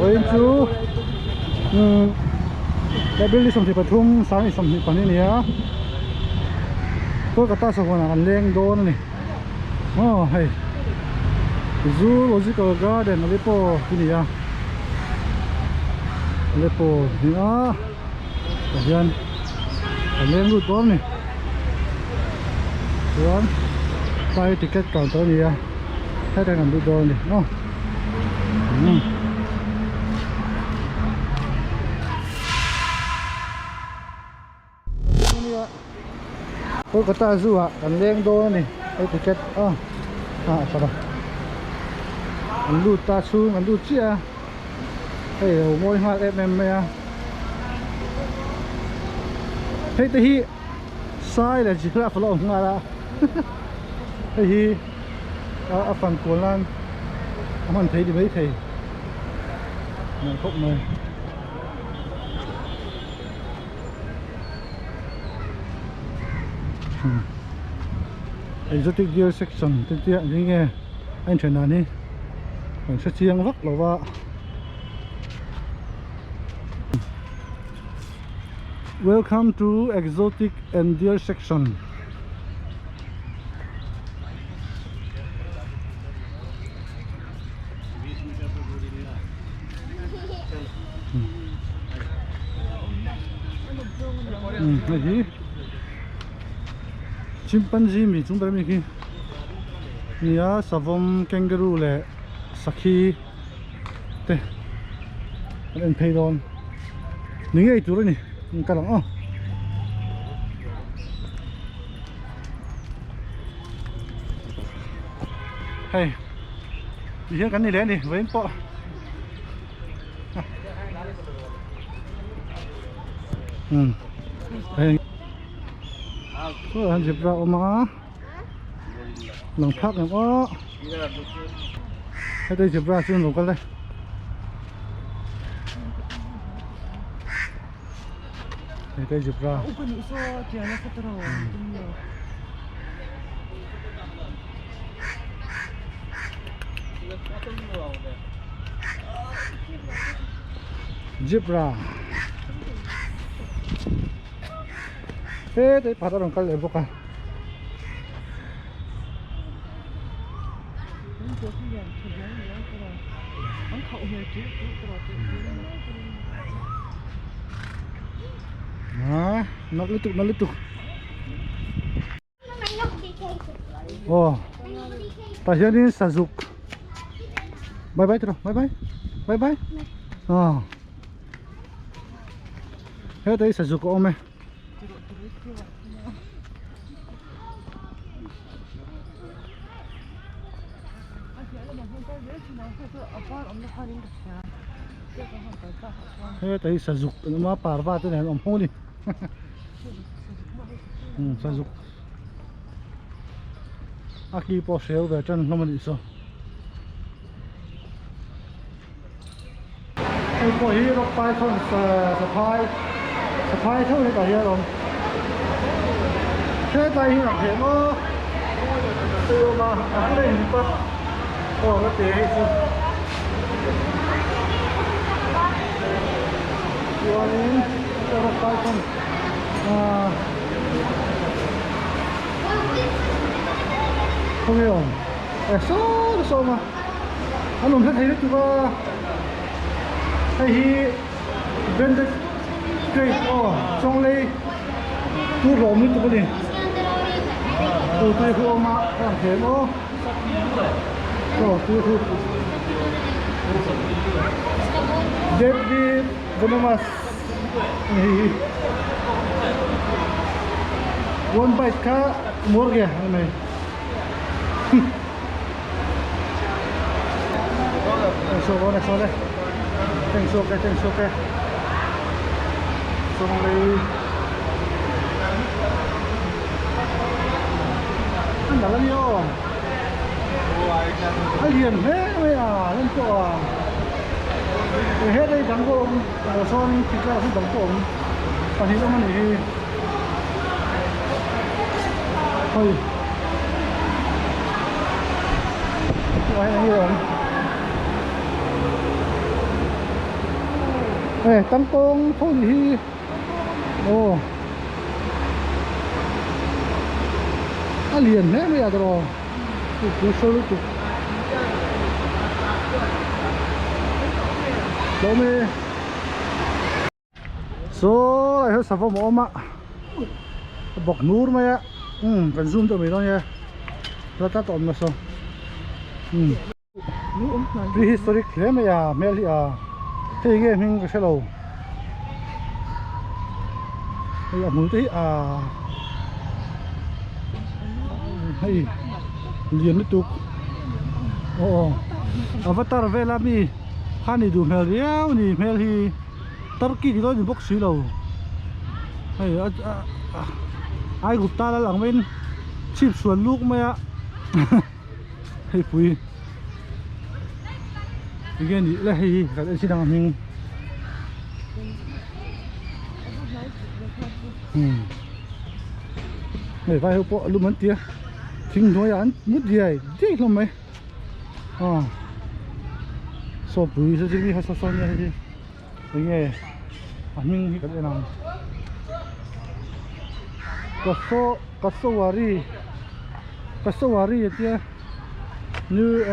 Ôi chú cái bên đi xong thì phải thung sáng thì xong thì còn này nhá tôi cả ta xong còn là lên đô này hay Zoological Garden Aleppo ini ya Aleppo ni kemudian kalian lu tuan nih tuan buy tiket counter ni ya saya dengan lu tuan nih ini ya tôi kata zoo kalian đô này cái ticket apa anh lụt ta xuống anh lụt chia đây là môi hoa em ya thấy thì sai là chỉ là phải lòng ngà ra thì ở phần của lan mình thấy thì mấy thầy mình không mời exotic deer section tên tiện như nghe anh chuyển nào đi mình sẽ chiang vắt lỗ vợ welcome to exotic and deer section. Cái gì chimpanzee mi chúng ta mi khi nia savom kangaroo le sakhi te anh thấy rồi những cái thứ này cả lắm hay đi hiện cái này lên đi với anh po đây có anh dịp rau mà lòng thác này có cái đây dịp ra xuyên lục cái đây đây dịp ra zebra thế đấy bắt đầu cái này bốc à nó liên tục tại hiện nay sử dụng bye bye bye bye hết đấy sử dụng của ông ấy thế đấy sử dụng nó mà parva thế này ông hôn đi sử dụng aquí poseo về chân nó mà đi sao cái cổ hi nó bay thon sập thôi tại hiện rồi thế tại hiện làm thế nó từ mà cái này thì có cái tế hay sao One, Python. Không hiểu. Số mà. Anh không thấy được chưa? Hay bên đây cây trong đây tu rộng như thế này. Tu tươi không mà làm thế nó. Tu. David Venomous. One bite ka more kya này. Số đây. Tên số cái. Xong đây. Anh đã làm nhiều. Anh hiền thế bây giờ lên chỗ hết đây đắng của ông son thịt ra không đắng của ông còn thì ông này thì thôi quay là nhiều tăng công thôi thì ồ liền đấy bây giờ rồi cứ sôi lúc đâu mê số lại hết sản phẩm ôm ạ bọc nút mày ạ cần zoom cho mình thôi nha ra tắt ôm mà sao prehistoric thế mày à mẹ li à thế cái mình cái lâu bây giờ muốn thấy à hay liền nó tục avatar về làm gì han đi đủ mèo réo nè mèo thì Turkey thì tôi đi bốc xí lâu hay ai gục ta là lằng bên chip xuân lúc mày ạ hay phùi cái gì là hay cái gì đang mình này vai hộp bộ luôn mất tiền chính thôi anh mất gì vậy thế lắm mày so bùi sao chỉ hay so nha chứ cái nghe mình cái nào kasawari chứ như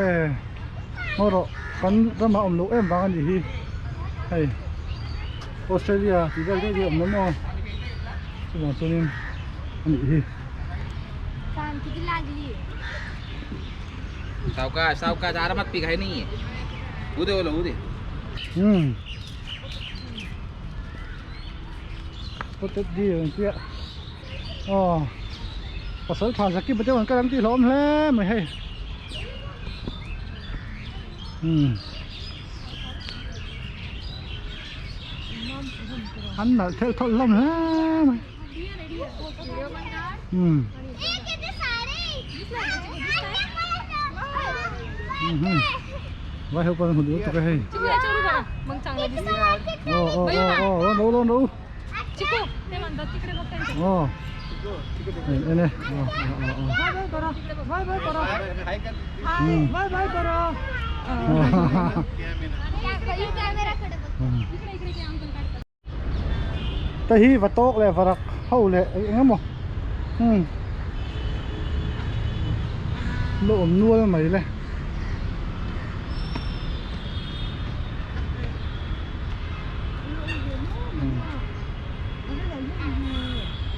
mà rồi kan ra mà ông lỗ em vào cái gì hay Australia thì đây cái gì ông lỗ mà chứ mà cho nên anh gì sao ca ra mắt pig hay नहीं उदे बोलो उदे có tất gì kia có sợi thằng giặc kia bây giờ còn cái đám tí lóm lẽ mày hay hắn là theo thôn lắm lẽ mày vai help con hụt tụi cái hay đâu này này tahi và tốt là và hậu lệ ngắm một lộ nuôi mày này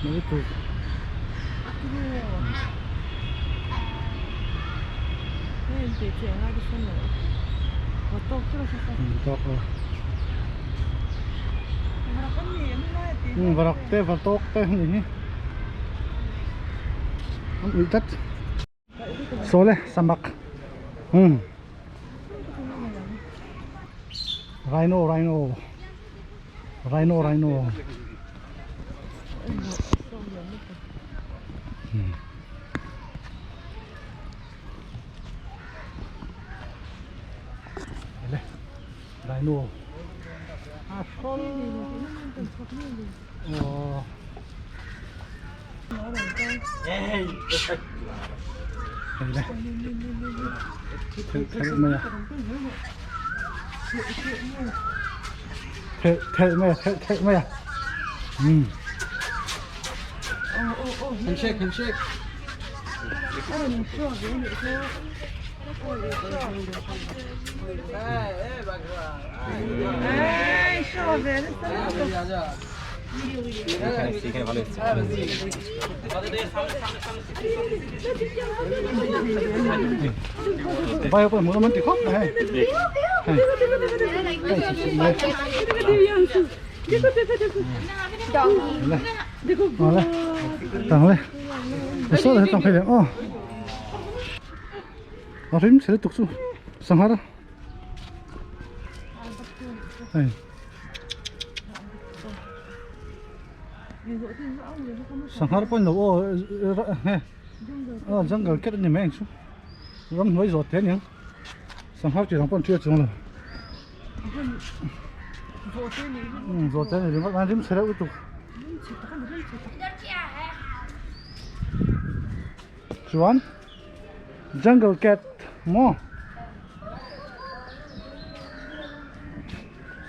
mấy tụ và đọc tê và tốt tê gì bị tất số này samak rhino rhino thế mày handshake vai apa mau nanti kok hai tang le so le tang phai rim sẽ tục su sanghara hai sanghara pon lo he jungle kết ni meng su ram nói rồi thế nhỉ sanghara chỉ pon chưa chung rồi rồi thế này bắt rim sẽ tục Juan jungle cat mo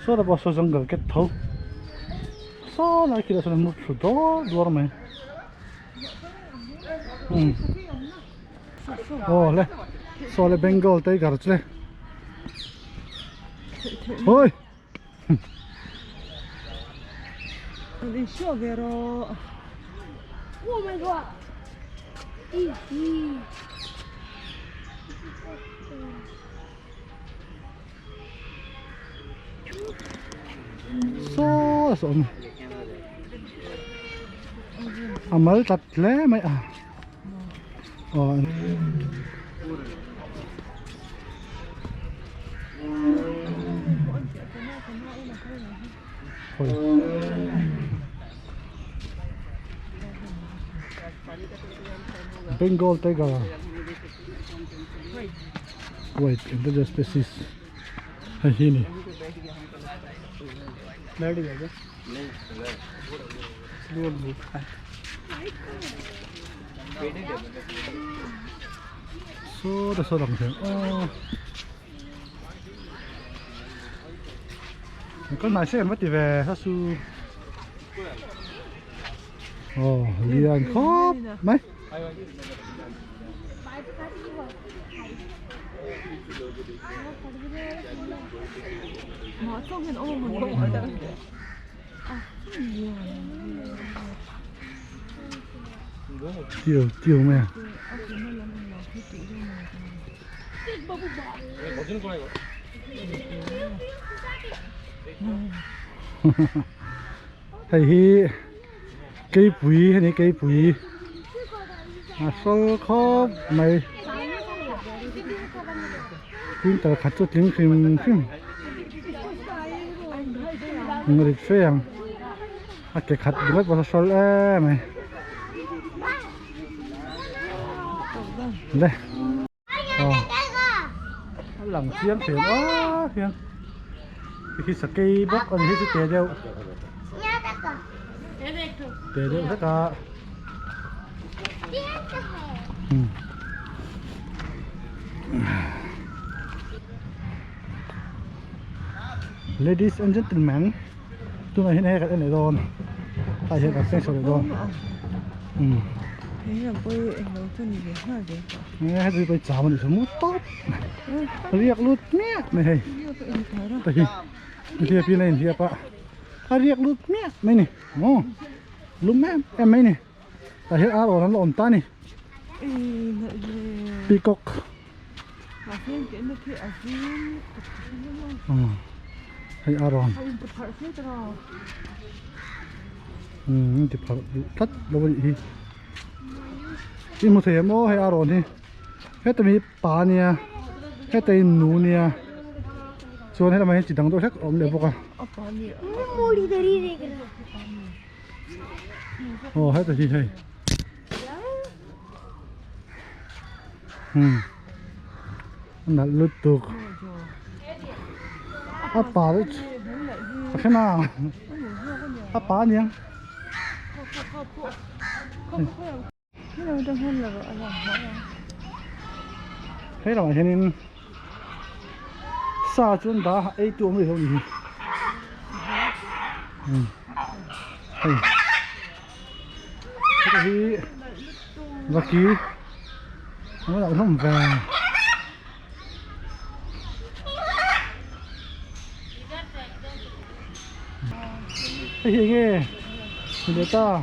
số là bao số jungle kết thúc số này kia là số một số đó đua mày lên số là Bengal tới cả rồi ôi đi show về rồi. Oh my god. số số mới tắt lẽ mày à Bengal tiger. Wait, endangered species. Hini. Ready है So the sort of thing. Con này sẽ mất thì về sao su. Liền khóc mấy. Mà trong hiện ôm mình không ở đây. Tiêu mẹ. Thầy hi cây bụi hay này cây bụi số khó mày tiếng tờ khát cho tiếng phim người phê hàng cái khát đúng rất bao số lẽ mày đây lằng chiếm thuyền quá hiền khi sạc cây bóc ở đây thì tè đeo tất cả Ladies and gentlemen, tôi này hiện nay cái này rồi, tại hiện tại sẽ rồi. thế là tôi anh nói cho nhìn thấy gì nghe đi bây giờ mình phải mua tốt, riêng lút mía này, tại thì phía này thì apa, riêng lút mía này nè, lút mía em mấy nè, tại hiện ở đó nó ổn ta nè, peacock, hay ở đó, thì phải thắt đâu vậy đi. Đi một thời mô hay ở thì hết tầm bà nè hết tầm nụ nè cho nên là mày chỉ đằng tôi chắc ổn được không hết rồi gì hay là lướt được bà đấy thế nào bà nhỉ thế là thế nên xa chuyến đá ấy tụi mình không gì cái và ký nó lại không về cái gì nghe người ta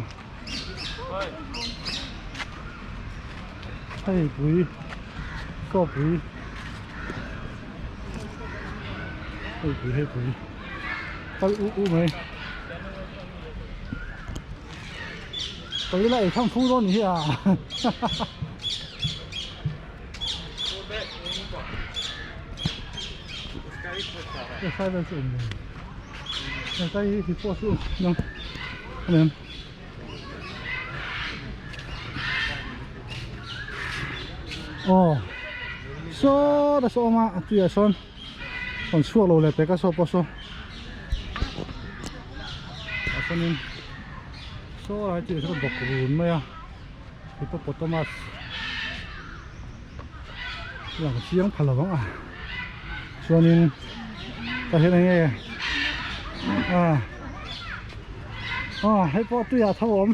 hay bụi có bụi hay bụi ôi mày tới lại thăm phu luôn nhỉ à cái sai bên sườn này tay thì po sườn không anh số là số mà tuy là son còn số lâu là cái số po số cho nên số là chỉ là bọc vốn thôi à hippopotamus là một chiếc phá lồng à cho nên ta thấy này ให้พ่อตุ้ยครับผม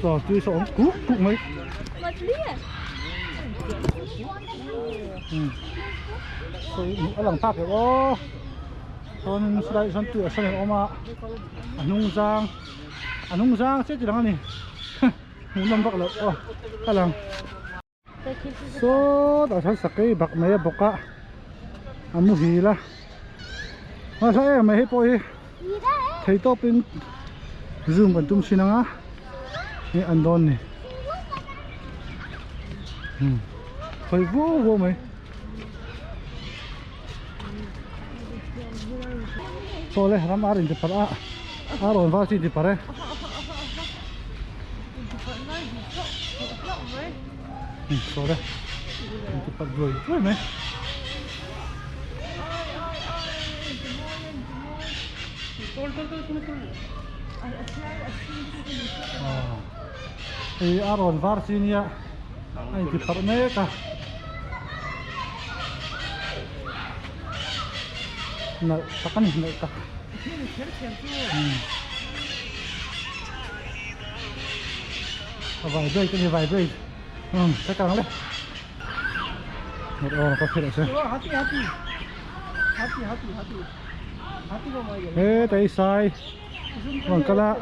ต่อตุ้ยสองกุ๊กไหมở làng Park rồi ô, con đây con tựa sang này oma, nung giang chết gì đó này, muốn làm bạc lợn ô, cái làng, số đã thấy sạc cái bạc mấy bọc á, mua gì là, mà sao em mày hết bôi, thấy to bên zoom còn tung xin á, này ăn đòn này, phải vô vô mày. Soleh ram arin di para aron vasi di pare soleh di par dua itu me aron vasi ni ya ai di par me ka nợ tắc này nợ tắc vài bơi cái gì vài bơi cái càng đấy một ô có thể là sao ê tay sai bằng cái lạ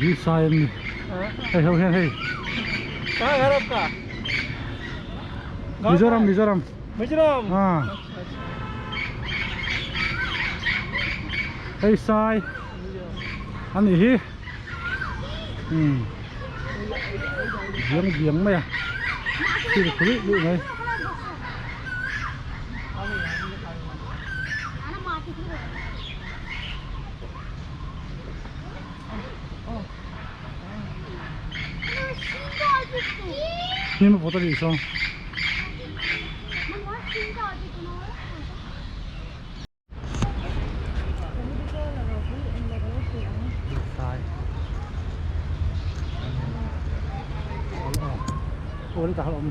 Di sayang hey hey hey कहाँ घर आपका मिजोरम मिजोरम हाँ hey sai anh gì giếng mày à thì được quý vị này nhưng mà 보다 있어. Ủa đã lộn.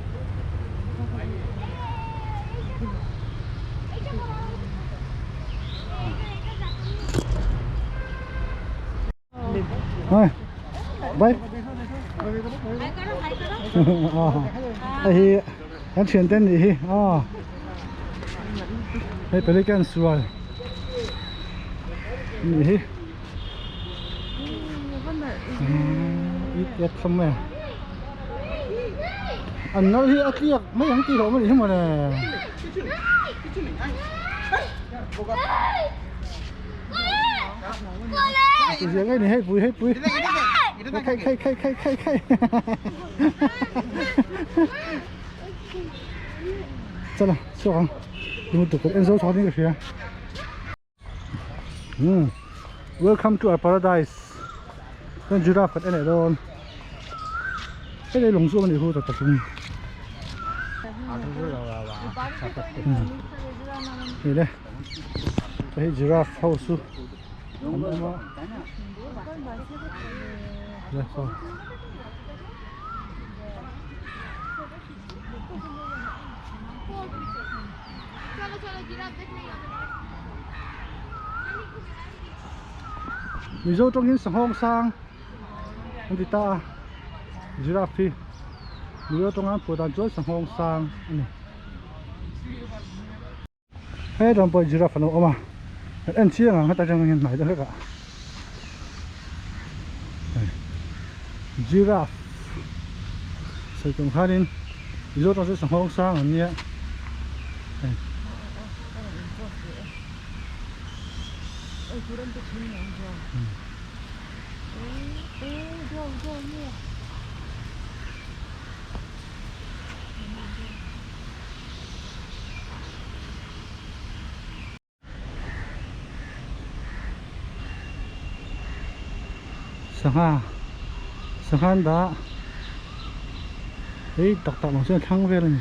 Rồi. Bay. Thì em chuyển tên gì đây phải lấy cái xuôi gì ít không mẹ anh nói hi ác liệt mấy thằng kia đó mới đi mà nè cái gì cái này hết vui khai真的，小王，你们都跟人手抄那个学。Welcome to our paradise. 跟 giraffe 跟那种，这个龙树มันอยู่ตรงนี้นี่เลยไป giraffe house เลยso Mizo trong những sông sang anh đi ta giraffe Mizo trong anh phụ đàn chỗ sông sang này hey đồng bồi giraffe nó ôm à anh chia ngang hết ta trong những này đó hết cả giraffe sử dụng hai đến Mizo trong những sông sang anh nhé Sangha đã Ấy tạc tạc bằng xe thang về rồi.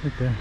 Đấy kìa.